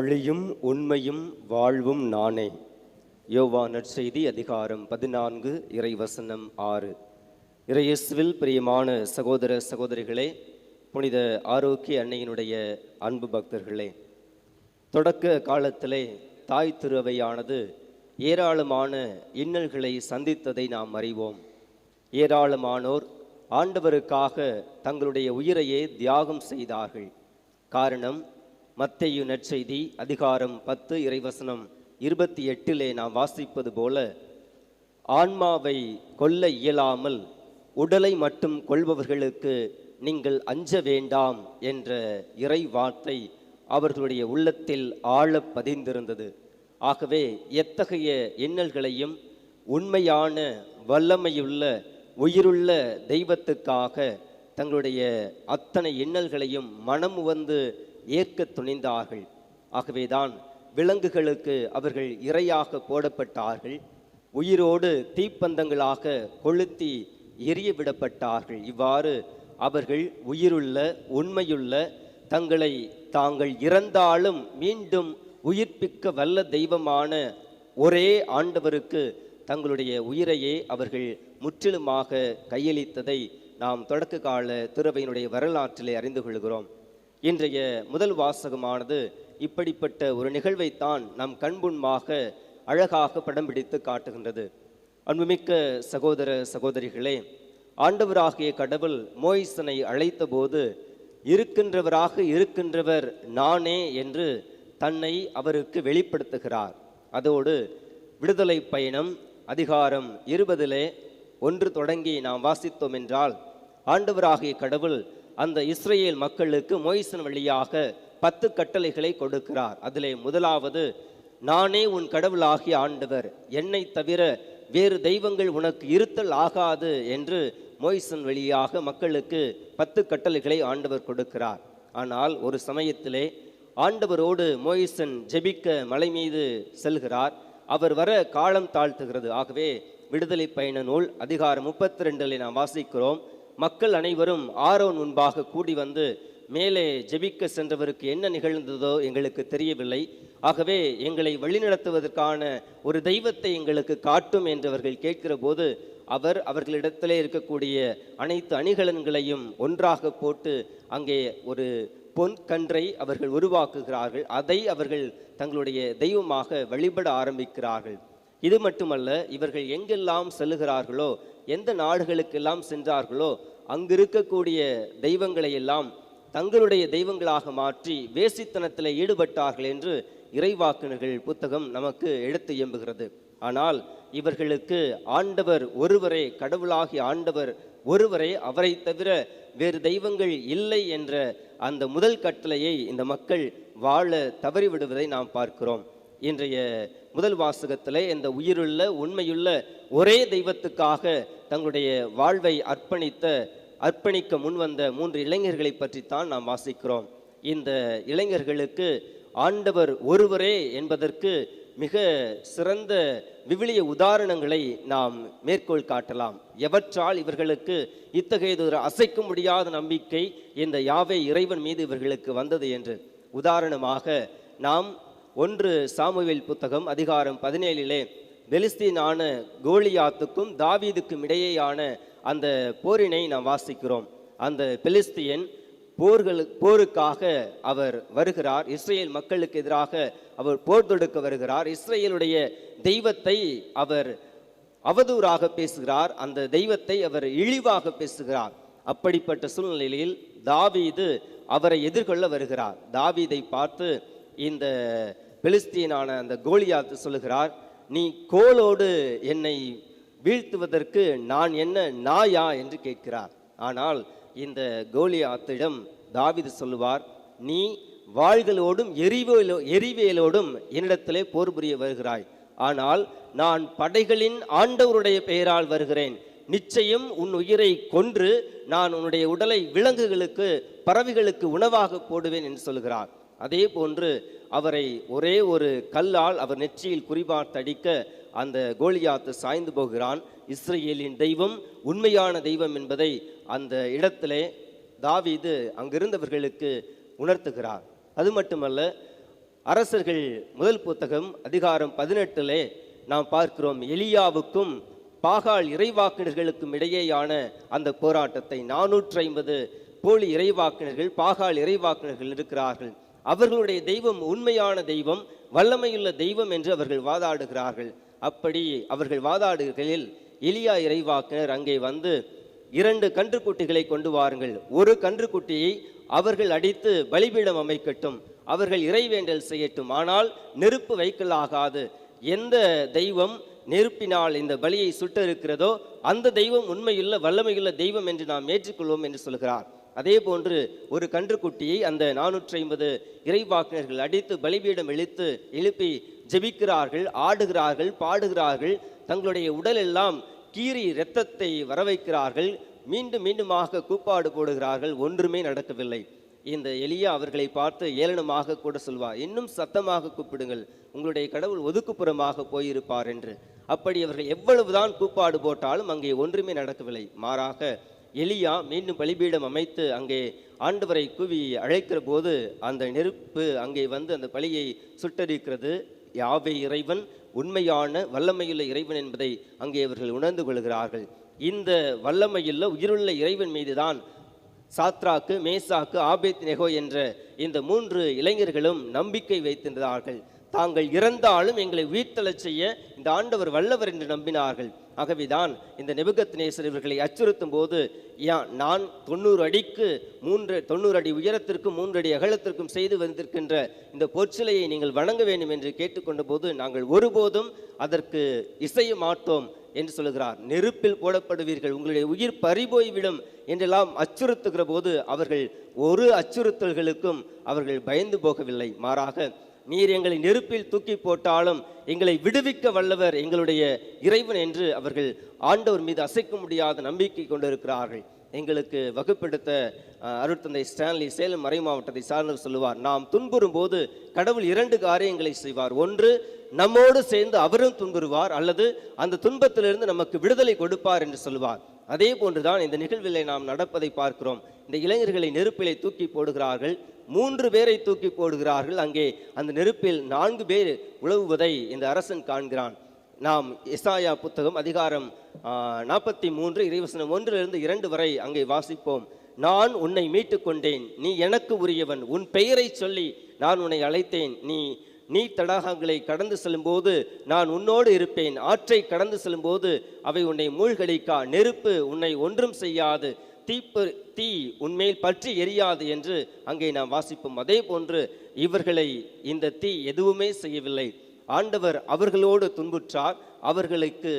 வழியும் உண்மையும் வாழ்வும் நானே. யோவான் நற்செய்தி அதிகாரம் 14 இறைவசனம் 6. இறையேசுவில் பிரியமான சகோதர சகோதரிகளே, புனித ஆரோக்கிய அன்னையினுடைய அன்பு பக்தர்களே, தொடக்க காலத்திலே தாய் திருவையானது ஏராளமான இன்னல்களை சந்தித்ததை நாம் அறிவோம். ஏராளமானோர் ஆண்டவருக்காக தங்களுடைய உயிரையே தியாகம் செய்தார்கள். காரணம், மத்தேயு நற்செய்தி அதிகாரம் 10 இறைவசனம் 28 நாம் வாசிப்பது போல, ஆன்மாவை கொல்ல இயலாமல் உடலை மட்டும் கொள்பவர்களுக்கு நீங்கள் அஞ்ச வேண்டாம் என்ற இறை வார்த்தை அவர்களுடைய உள்ளத்தில் ஆழ பதிந்திருந்தது. ஆகவே எத்தகைய இன்னல்களையும் உண்மையான வல்லமையுள்ள உயிருள்ள தெய்வத்துக்காக தங்களுடைய அத்தனை இன்னல்களையும் மனம் வந்து ஏற்க துணிந்தார்கள். ஆகவேதான் விலங்குகளுக்கு அவர்கள் இரையாக போடப்பட்டார்கள். உயிரோடு தீப்பந்தங்களாக கொளுத்தி எரிய விடப்பட்டார்கள். இவ்வாறு அவர்கள் உயிருள்ள உண்மையுள்ள தங்களை தாங்கள் இறந்தாலும் மீண்டும் உயிர்ப்பிக்க வல்ல தெய்வமான ஒரே ஆண்டவருக்கு தங்களுடைய உயிரையே அவர்கள் முற்றிலுமாக கையளித்ததை நாம் தொடக்க கால திருவையினுடைய வரலாற்றிலே அறிந்து கொள்கிறோம். இன்றைய முதல் வாசகமானது இப்படிப்பட்ட ஒரு நிகழ்வைத்தான் நம் கண்முன்பாக அழகாக படம் பிடித்து காட்டுகின்றது. அன்புமிக்க சகோதர சகோதரிகளே, ஆண்டவராகிய கடவுள் மோய்சனை அழைத்த போது இருக்கின்றவராக இருக்கின்றவர் நானே என்று தன்னை அவருக்கு வெளிப்படுத்துகிறார். அதோடு விடுதலை பயணம் அதிகாரம் 20 1 தொடங்கி நாம் வாசித்தோம் என்றால், ஆண்டவராகிய கடவுள் அந்த இஸ்ரேல் மக்களுக்கு மோய்சன் வழியாக 10 கட்டளைகளை கொடுக்கிறார். அதிலே முதலாவது, நானே உன் கடவுளாகிய ஆண்டவர், என்னை தவிர வேறு தெய்வங்கள் உனக்கு இருத்தல் ஆகாது என்று மோய்சன் வழியாக மக்களுக்கு 10 கட்டளைகளை ஆண்டவர் கொடுக்கிறார். ஆனால் ஒரு சமயத்திலே ஆண்டவரோடு மோய்சன் ஜெபிக்க மலை மீது செல்கிறார். அவர் வர காலம் தாழ்த்துகிறது. ஆகவே விடுதலை பயண நூல் அதிகாரம் 32 நாம் வாசிக்கிறோம். மக்கள் அனைவரும் ஆரோன் முன்பாக கூடி வந்து, மேலே ஜெபிக்க சென்றவருக்கு என்ன நிகழ்ந்ததோ எங்களுக்கு தெரியவில்லை, ஆகவே எங்களை வழிநடத்துவதற்கான ஒரு தெய்வத்தை எங்களுக்கு காட்டும் என்று அவர்கள் கேட்கிற போது, அவர்களிடத்திலே இருக்கக்கூடிய அனைத்து அணிகலன்களையும் ஒன்றாக போட்டு அங்கே ஒரு பொன் கன்றை அவர்கள் உருவாக்குகிறார்கள். அதை அவர்கள் தங்களுடைய தெய்வமாக வழிபட ஆரம்பிக்கிறார்கள். இது மட்டுமல்ல, இவர்கள் எங்கெல்லாம் செல்லுகிறார்களோ, எந்த நாடுகளுக்கெல்லாம் சென்றார்களோ, அங்கிருக்கக்கூடிய தெய்வங்களை எல்லாம் தங்களுடைய தெய்வங்களாக மாற்றி வேசித்தனத்தில் ஈடுபட்டார்கள் என்று இறைவாக்கினர்கள் புத்தகம் நமக்கு எடுத்து இயம்புகிறது. ஆனால் இவர்களுக்கு ஆண்டவர் ஒருவரே, கடவுளாகிய ஆண்டவர் ஒருவரே, அவரை தவிர வேறு தெய்வங்கள் இல்லை என்ற அந்த முதல் கட்டளையை இந்த மக்கள் வாழ தவறிவிடுவதை நாம் பார்க்கிறோம். இன்றைய முதல் வாசகத்திலே இந்த உயிருள்ள உண்மையுள்ள ஒரே தெய்வத்துக்காக தங்களுடைய வாழ்வை அர்ப்பணிக்க முன்வந்த 3 இளைஞர்களை பற்றித்தான் நாம் வாசிக்கிறோம். இந்த இளைஞர்களுக்கு ஆண்டவர் ஒருவரே என்பதற்கு மிக சிறந்த விவிலிய உதாரணங்களை நாம் மேற்கோள் காட்டலாம். எவற்றால் இவர்களுக்கு இத்தகையதொரு அசைக்க முடியாத நம்பிக்கை இந்த யாவே இறைவன் மீது இவர்களுக்கு வந்தது என்று. உதாரணமாக நாம் 1 சாமுவேல் புத்தகம் அதிகாரம் 17 பெலிஸ்தீனான கோலியாத்துக்கும் தாவீதுக்கும் இடையேயான அந்த போரினை நாம் வாசிக்கிறோம். அந்த பெலிஸ்தியன் போருக்காக அவர் வருகிறார். இஸ்ரேல் மக்களுக்கு எதிராக அவர் போர் தொடுக்க வருகிறார். இஸ்ரேலுடைய தெய்வத்தை அவர் அவதூறாக பேசுகிறார். அந்த தெய்வத்தை அவர் இழிவாக பேசுகிறார். அப்படிப்பட்ட சூழ்நிலையில் தாவீது அவரை எதிர்கொள்ள வருகிறார். தாவீதை பார்த்து இந்த பெலிஸ்தீனான அந்த கோலியாத்து சொல்லுகிறார், நீ கோலோடு என்னை வீழ்த்துவதற்கு நான் என்ன நாயா என்று கேட்கிறார். ஆனால் இந்த கோலியாத்திடம் தாவீது சொல்லுவார், நீ வாள்களோடும் எரிவேலோடும் என்னிடத்திலே போர் புரிய வருகிறாய், ஆனால் நான் படைகளின் ஆண்டவருடைய பெயரால் வருகிறேன். நிச்சயம் உன் உயிரை கொன்று நான் உன்னுடைய உடலை விலங்குகளுக்கு பறவைகளுக்கு உணவாக போடுவேன் என்று சொல்கிறார். அதே போன்று அவரை ஒரே ஒரு கல்லால் அவர் நெற்றியில் குறிபார்த்தடிக்க அந்த கோலியாத்து சாய்ந்து போகிறான். இஸ்ரேலின் தெய்வம் உண்மையான தெய்வம் என்பதை அந்த இடத்திலே தாவீது அங்கிருந்தவர்களுக்கு உணர்த்துகிறார். அது மட்டுமல்ல, அரசர்கள் முதல் புத்தகம் அதிகாரம் 18 நாம் பார்க்கிறோம். எலியாவுக்கும் பாகால் இறைவாக்கினர்களுக்கும் இடையேயான அந்த போராட்டத்தை. 450 போலி இறைவாக்கினர்கள், பாகால் இறைவாக்கினர்கள் இருக்கிறார்கள். அவர்களுடைய தெய்வம் உண்மையான தெய்வம், வல்லமையுள்ள தெய்வம் என்று அவர்கள் வாதாடுகிறார்கள். அப்படி அவர்கள் வாதாடுகையில் எலியா இறைவாக்கினர் அங்கே வந்து 2 கன்றுக்குட்டிகளை கொண்டு வாருங்கள், ஒரு கன்றுக்குட்டியை அவர்கள் அடித்து பலிபீடம் அமைக்கட்டும், அவர்கள் இறைவேண்டல் செய்யட்டும், ஆனால் நெருப்பு வைக்கலாகாது. எந்த தெய்வம் நெருப்பினால் இந்த பலியை சுட்டிருக்கிறதோ அந்த தெய்வம் உண்மையுள்ள வல்லமையுள்ள தெய்வம் என்று நாம் ஏற்றுக்கொள்வோம் என்று சொல்கிறார். அதே போன்று ஒரு கன்றுக்குட்டியை அந்த 450 இறைவாக்கினர்கள் அடித்து பலிபீடம் எழுப்பி ஜெபிக்கிறார்கள், ஆடுகிறார்கள், பாடுகிறார்கள். தங்களுடைய உடல் எல்லாம் கீறி இரத்தத்தை வரவைக்கிறார்கள். மீண்டும் மீண்டுமாக கூப்பாடு போடுகிறார்கள். ஒன்றுமே நடக்கவில்லை. இந்த எலியா அவர்களை பார்த்து ஏளனமாக கூட சொல்வார், இன்னும் சத்தமாக கூப்பிடுங்கள், உங்களுடைய கடவுள் ஒதுக்குப்புறமாக போயிருப்பார் என்று. அப்படி அவர்கள் எவ்வளவுதான் கூப்பாடு போட்டாலும் அங்கே ஒன்றுமே நடக்கவில்லை. மாறாக எலியா மீண்டும் பலிபீடம் அமைத்து அங்கே ஆண்டவரை கூவி அழைக்கிற போது அந்த நெருப்பு அங்கே வந்து அந்த பலியை சுட்டரிக்கிறது. யாவே இறைவன் உண்மையான வல்லமையுள்ள இறைவன் என்பதை அங்கே அவர்கள் உணர்ந்து கொள்கிறார்கள். இந்த வல்லமையுள்ள உயிருள்ள இறைவன் மீதுதான் சாத்ராக்கு, மேசாக்கு, ஆபேத்நேகோ என்ற இந்த 3 இளைஞர்களும் நம்பிக்கை வைத்திருந்தார்கள். தாங்கள் இறந்தாலும் எங்களை உயிர்த்தெழச் செய்ய இந்த ஆண்டவர் வல்லவர் என்று நம்பினார்கள். ஆகவேதான் இந்த நேபுகத்நேசர் இவர்களை அச்சுறுத்தும் போது, நான் 90 அடிக்கு 90 அடி உயரத்திற்கும் 3 அடி அகலத்திற்கும் செய்து வந்திருக்கின்ற இந்த பொற்சிலையை நீங்கள் வணங்க வேண்டும் என்று கேட்டுக்கொண்ட போது, நாங்கள் ஒருபோதும் அதற்கு இசைய மாட்டோம் என்று சொல்லுகிறார். நெருப்பில் போடப்படுவீர்கள், உங்களுடைய உயிர் பறிபோய்விடும் என்றெல்லாம் அச்சுறுத்துகிற போது அவர்கள் ஒரு அச்சுறுத்தல்களுக்கும் அவர்கள் பயந்து போகவில்லை. மாறாக, நீர் எங்களை நெருப்பில் தூக்கி போட்டாலும் எங்களை விடுவிக்க வல்லவர் எங்களுடைய இறைவன் என்று அவர்கள் ஆண்டவர் மீது அசைக்க முடியாத நம்பிக்கை கொண்டிருக்கிறார்கள். எங்களுக்கு வகுப்பெடுத்த அருட்தந்தை ஸ்டான்லி சேலம் மறை மாவட்டத்தை சார்ந்தவர் சொல்லுவார், நாம் துன்புறும் போது கடவுள் 2 காரியங்களை செய்வார். ஒன்று, நம்மோடு சேர்ந்து அவரும் துன்புறுவார், அல்லது அந்த துன்பத்திலிருந்து நமக்கு விடுதலை கொடுப்பார் என்று சொல்லுவார். அதே போன்றுதான் இந்த நிகழ்விலே நாம் நடப்பதை பார்க்கிறோம். இந்த இளைஞர்களை நெருப்பிலை தூக்கி போடுகிறார்கள். 3 பேரை தூக்கி போடுகிறார்கள். அங்கே அந்த நெருப்பில் 4 பேர் உழவுவதை இந்த அரசன் காண்கிறான். நாம் எசாயா புத்தகம் அதிகாரம் 43 இறைவசனம் 1-2 வரை அங்கே வாசிப்போம். நான் உன்னை மீட்டு கொண்டேன், நீ எனக்கு உரியவன், உன் பெயரை சொல்லி நான் உன்னை அழைத்தேன். நீ தடாகங்களை கடந்து செல்லும்போது நான் உன்னோடு இருப்பேன், ஆற்றை கடந்து செல்லும்போது அவை உன்னை மூழ்கடிக்கா, நெருப்பு உன்னை ஒன்றும் செய்யாது, தீ உன்மேல் பற்றி எரியாது என்று அங்கே நாம் வாசிப்போம். அதே போன்று இவர்களை இந்த தீ எதுவுமே செய்யவில்லை. ஆண்டவர் அவர்களோடு துன்புற்றார், அவர்களுக்கு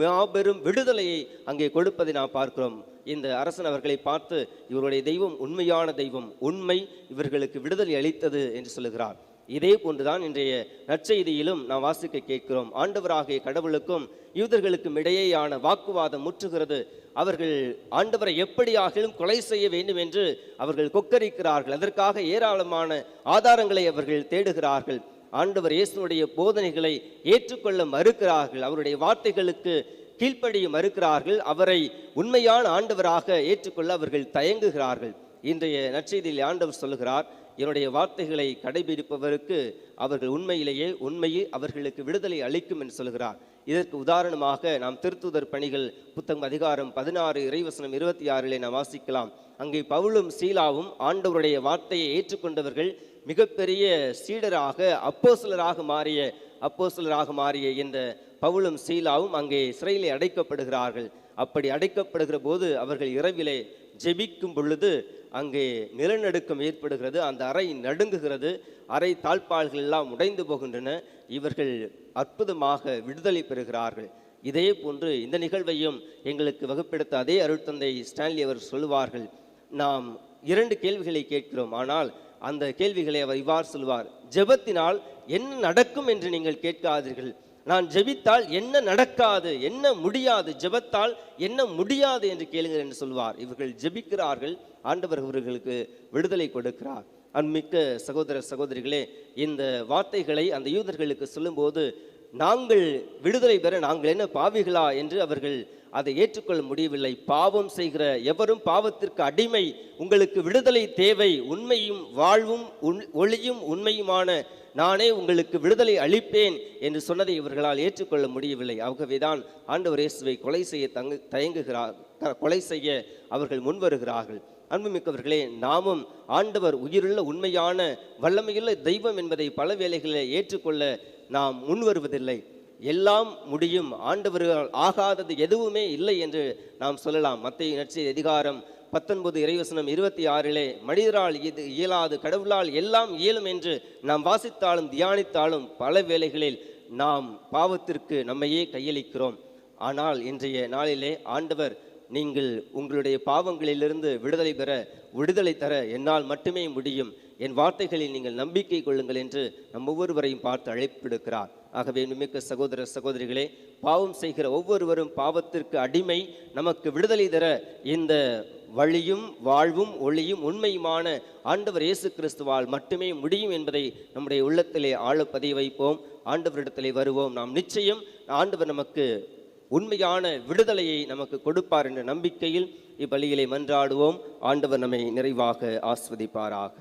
மாபெரும் விடுதலையை அங்கே கொடுப்பதை நாம் பார்க்கிறோம். இந்த அரசன் அவர்களை பார்த்து, இவருடைய தெய்வம் உண்மையான தெய்வம், உண்மை இவர்களுக்கு விடுதலை அளித்தது என்று சொல்லுகிறார். இதே போன்றுதான் இன்றைய நற்செய்தியிலும் நாம் வாசிக்க கேட்கிறோம். ஆண்டவராகிய கடவுளுக்கும் யூதர்களுக்கும் இடையேயான வாக்குவாதம் முற்றுகிறது. அவர்கள் ஆண்டவரை எப்படியாகிலும் கொலை செய்ய வேண்டும் என்று அவர்கள் கொக்கரிக்கிறார்கள். அதற்காக ஏராளமான ஆதாரங்களை அவர்கள் தேடுகிறார்கள். ஆண்டவர் இயேசுனுடைய போதனைகளை ஏற்றுக்கொள்ள மறுக்கிறார்கள். அவருடைய வார்த்தைகளுக்கு கீழ்ப்படிய மறுக்கிறார்கள். அவரை உண்மையான ஆண்டவராக ஏற்றுக்கொள்ள அவர்கள் தயங்குகிறார்கள். இன்றைய நற்செய்தியில் ஆண்டவர் சொல்லுகிறார், என்னுடைய வார்த்தைகளை கடைபிடிப்பவருக்கு அவர்கள் உண்மையில் அவர்களுக்கு விடுதலை அளிக்கும் என்று சொல்கிறார். இதற்கு உதாரணமாக நாம் திருத்தூதர் பணிகள் புத்தகம் அதிகாரம் 16 இறைவசனம் 26 நாம் வாசிக்கலாம். அங்கே பவுலும் சீலாவும் ஆண்டவருடைய வார்த்தையை ஏற்றுக்கொண்டவர்கள் மிகப்பெரிய சீடராக அப்போஸ்தலராக மாறிய இந்த பவுலும் சீலாவும் அங்கே சிறையிலே அடைக்கப்படுகிறார்கள். அப்படி அடைக்கப்படுகிற போது அவர்கள் இரவிலே ஜெபிக்கும் பொழுது அங்கே நிலநடுக்கம் ஏற்படுகிறது. அந்த அறை நடுங்குகிறது. அறை தாழ்பால்கள் எல்லாம் உடைந்து போகின்றன. இவர்கள் அற்புதமாக விடுதலை பெறுகிறார்கள். இதே போன்று இந்த நிகழ்வையும் எங்களுக்கு வகுப்பெடுத்த அதே அருட்தந்தை ஸ்டான்லி அவர் சொல்லுவார்கள், நாம் 2 கேள்விகளை கேட்கிறோம், ஆனால் அந்த கேள்விகளை அவர் இவ்வாறு சொல்வார், ஜெபத்தினால் என்ன நடக்கும் என்று நீங்கள் கேட்காதீர்கள், நான் ஜெபித்தால் என்ன நடக்காது, என்ன முடியாது, ஜெபத்தால் என்ன முடியாது என்று கேளுங்கள் என்று சொல்வார். இவர்கள் ஜெபிக்கிறார்கள், ஆண்டவர் இவர்களுக்கு விடுதலை கொடுக்கிறார். அன்மிக்க சகோதர சகோதரிகளே, இந்த வார்த்தைகளை அந்த யூதர்களுக்கு சொல்லும்போது, நாங்கள் விடுதலை பெற நாங்கள் என்ன பாவிகளா என்று அவர்கள் அதை ஏற்றுக்கொள்ள முடியவில்லை. பாவம் செய்கிற எவரும் பாவத்திற்கு அடிமை, உங்களுக்கு விடுதலை தேவை, உண்மையும் வாழ்வும் ஒளியும் உண்மையுமான நானே உங்களுக்கு விடுதலை அளிப்பேன் என்று சொன்னதை இவர்களால் ஏற்றுக்கொள்ள முடியவில்லை. ஆகவேதான் ஆண்டவர் இயேசுவை கொலை செய்ய கொலை செய்ய அவர்கள் முன்வருகிறார்கள். அன்புமிக்கவர்களே, நாமும் ஆண்டவர் உயிருள்ள உண்மையான வல்லமையுள்ள தெய்வம் என்பதை பல வேளைகளில் ஏற்றுக்கொள்ள நாம் முன்வருவதில்லை. எல்லாம் முடியும், ஆண்டவர்கள் ஆகாதது எதுவுமே இல்லை என்று நாம் சொல்லலாம். மத்தேயு நற்செய்தி அதிகாரம் 19 இறைவசனம் 26 மனிதரால் இது இயலாது, கடவுளால் எல்லாம் இயலும் என்று நாம் வாசித்தாலும் தியானித்தாலும் பல வேளைகளில் நாம் பாவத்திற்கு நம்மையே கையளிக்கிறோம். ஆனால் இன்றைய நாளிலே ஆண்டவர், நீங்கள் உங்களுடைய பாவங்களிலிருந்து விடுதலை தர என்னால் மட்டுமே முடியும், என் வார்த்தைகளில் நீங்கள் நம்பிக்கை கொள்ளுங்கள் என்று நம் ஒவ்வொருவரையும் பார்த்து அழைப்பிடுக்கிறார். ஆகவே மிக்க சகோதர சகோதரிகளே, பாவம் செய்கிற ஒவ்வொருவரும் பாவத்திற்கு அடிமை. நமக்கு விடுதலை தர இந்த வழியும் வாழ்வும் ஒளியும் உண்மையுமான ஆண்டவர் இயேசு கிறிஸ்துவால் மட்டுமே முடியும் என்பதை நம்முடைய உள்ளத்திலே ஆழ பதிய வைப்போம். ஆண்டவரிடத்திலே வருவோம். நாம் நிச்சயம் ஆண்டவர் நமக்கு உண்மையான விடுதலையை நமக்கு கொடுப்பார் என்ற நம்பிக்கையில் இப்பலியிலே மன்றாடுவோம். ஆண்டவர் நம்மை நிறைவாக ஆஸ்வதிப்பாராக.